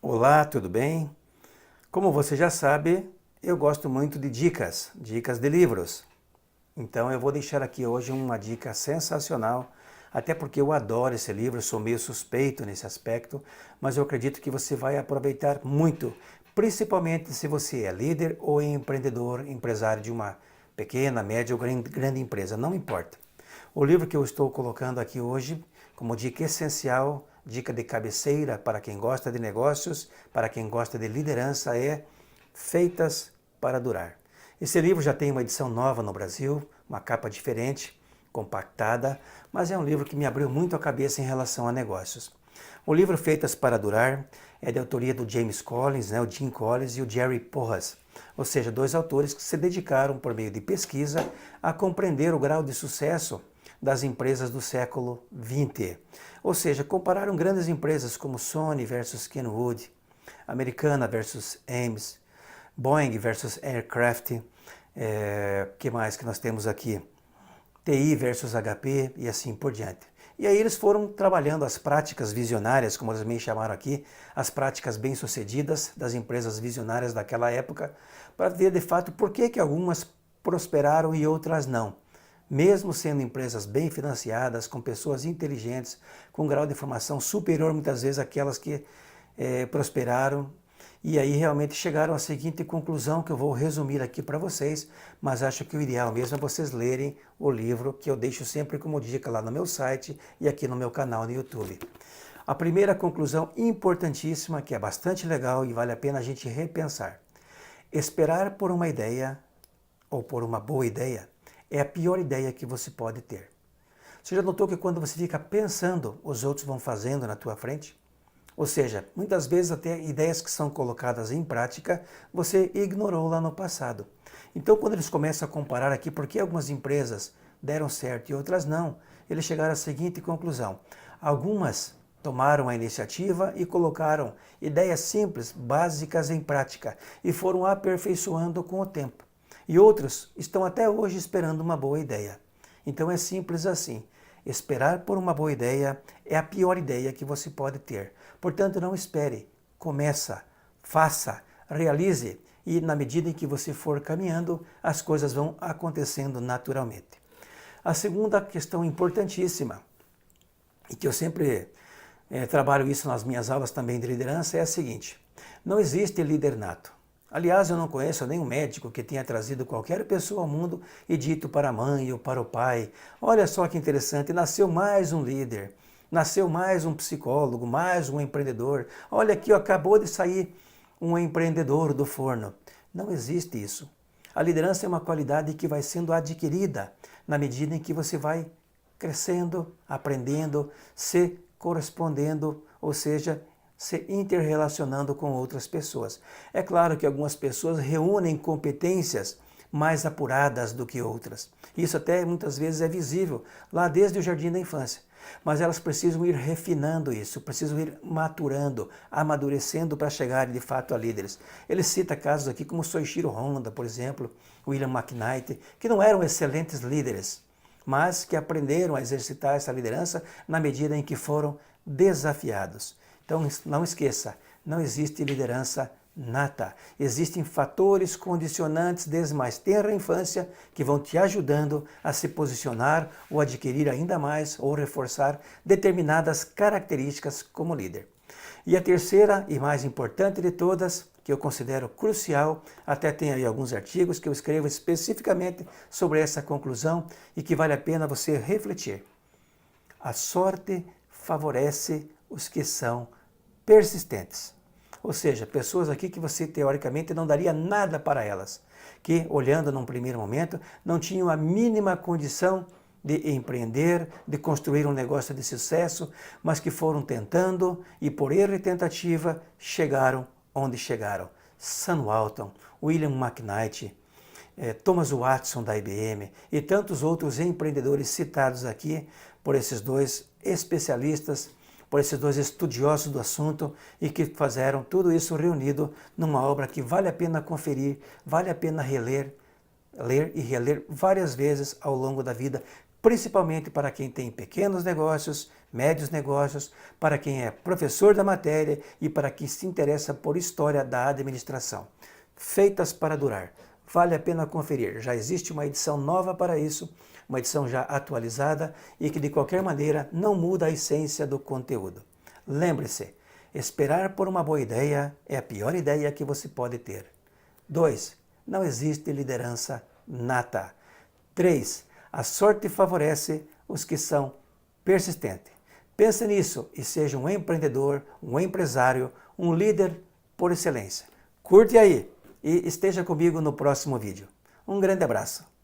Olá, tudo bem? Como você já sabe, eu gosto muito de dicas de livros. Então eu vou deixar aqui hoje uma dica sensacional, até porque eu adoro esse livro, sou meio suspeito nesse aspecto, mas eu acredito que você vai aproveitar muito, principalmente se você é líder ou empreendedor, empresário de uma pequena, média ou grande empresa, não importa. O livro que eu estou colocando aqui hoje, como dica essencial, dica de cabeceira para quem gosta de negócios, para quem gosta de liderança, é Feitas para Durar. Esse livro já tem uma edição nova no Brasil, uma capa diferente, compactada, mas é um livro que me abriu muito a cabeça em relação a negócios. O livro Feitas para Durar é de autoria do James Collins, o Jim Collins e o Jerry Porras, ou seja, dois autores que se dedicaram por meio de pesquisa a compreender o grau de sucesso das empresas do século XX. Ou seja, compararam grandes empresas como Sony versus Kenwood, Americana versus Ames, Boeing versus Aircraft, que mais que nós temos aqui? TI versus HP e assim por diante. E aí eles foram trabalhando as práticas visionárias, como eles me chamaram aqui, as práticas bem-sucedidas das empresas visionárias daquela época, para ver de fato por que algumas prosperaram e outras não. Mesmo sendo empresas bem financiadas, com pessoas inteligentes, com um grau de formação superior muitas vezes àquelas que prosperaram. E aí realmente chegaram à seguinte conclusão que eu vou resumir aqui para vocês, mas acho que o ideal mesmo é vocês lerem o livro que eu deixo sempre como dica lá no meu site e aqui no meu canal no YouTube. A primeira conclusão importantíssima, que é bastante legal e vale a pena a gente repensar. Esperar por uma ideia ou por uma boa ideia é a pior ideia que você pode ter. Você já notou que quando você fica pensando, os outros vão fazendo na tua frente? Ou seja, muitas vezes até ideias que são colocadas em prática, você ignorou lá no passado. Então quando eles começam a comparar aqui por que algumas empresas deram certo e outras não, eles chegaram à seguinte conclusão. Algumas tomaram a iniciativa e colocaram ideias simples, básicas em prática e foram aperfeiçoando com o tempo. E outros estão até hoje esperando uma boa ideia. Então é simples assim. Esperar por uma boa ideia é a pior ideia que você pode ter. Portanto, não espere. Começa, faça, realize e na medida em que você for caminhando, as coisas vão acontecendo naturalmente. A segunda questão importantíssima, e que eu sempre trabalho isso nas minhas aulas também de liderança, é a seguinte. Não existe líder nato. Aliás, eu não conheço nenhum médico que tenha trazido qualquer pessoa ao mundo e dito para a mãe ou para o pai, olha só que interessante, nasceu mais um líder, nasceu mais um psicólogo, mais um empreendedor, olha aqui, acabou de sair um empreendedor do forno. Não existe isso. A liderança é uma qualidade que vai sendo adquirida na medida em que você vai crescendo, aprendendo, se correspondendo, ou seja, se interrelacionando com outras pessoas. É claro que algumas pessoas reúnem competências mais apuradas do que outras. Isso até muitas vezes é visível lá desde o jardim da infância. Mas elas precisam ir refinando isso, precisam ir maturando, amadurecendo para chegarem de fato a líderes. Ele cita casos aqui como Soichiro Honda, por exemplo, William McKnight, que não eram excelentes líderes, mas que aprenderam a exercitar essa liderança na medida em que foram desafiados. Então não esqueça, não existe liderança nata. Existem fatores condicionantes desde mais tenra infância que vão te ajudando a se posicionar ou adquirir ainda mais ou reforçar determinadas características como líder. E a terceira e mais importante de todas, que eu considero crucial, até tem aí alguns artigos que eu escrevo especificamente sobre essa conclusão e que vale a pena você refletir. A sorte favorece os que são persistentes. Ou seja, pessoas aqui que você teoricamente não daria nada para elas, que olhando num primeiro momento não tinham a mínima condição de empreender, de construir um negócio de sucesso, mas que foram tentando e por erro e tentativa chegaram onde chegaram. Sam Walton, William McKnight, Thomas Watson da IBM e tantos outros empreendedores citados aqui por esses dois especialistas, por esses dois estudiosos do assunto e que fizeram tudo isso reunido numa obra que vale a pena conferir, vale a pena ler e reler várias vezes ao longo da vida, principalmente para quem tem pequenos negócios, médios negócios, para quem é professor da matéria e para quem se interessa por história da administração. Feitas para durar. Vale a pena conferir. Já existe uma edição nova para isso, uma edição já atualizada e que de qualquer maneira não muda a essência do conteúdo. Lembre-se, esperar por uma boa ideia é a pior ideia que você pode ter. 2. Não existe liderança nata. 3. A sorte favorece os que são persistentes. Pense nisso e seja um empreendedor, um empresário, um líder por excelência. Curte aí e esteja comigo no próximo vídeo. Um grande abraço.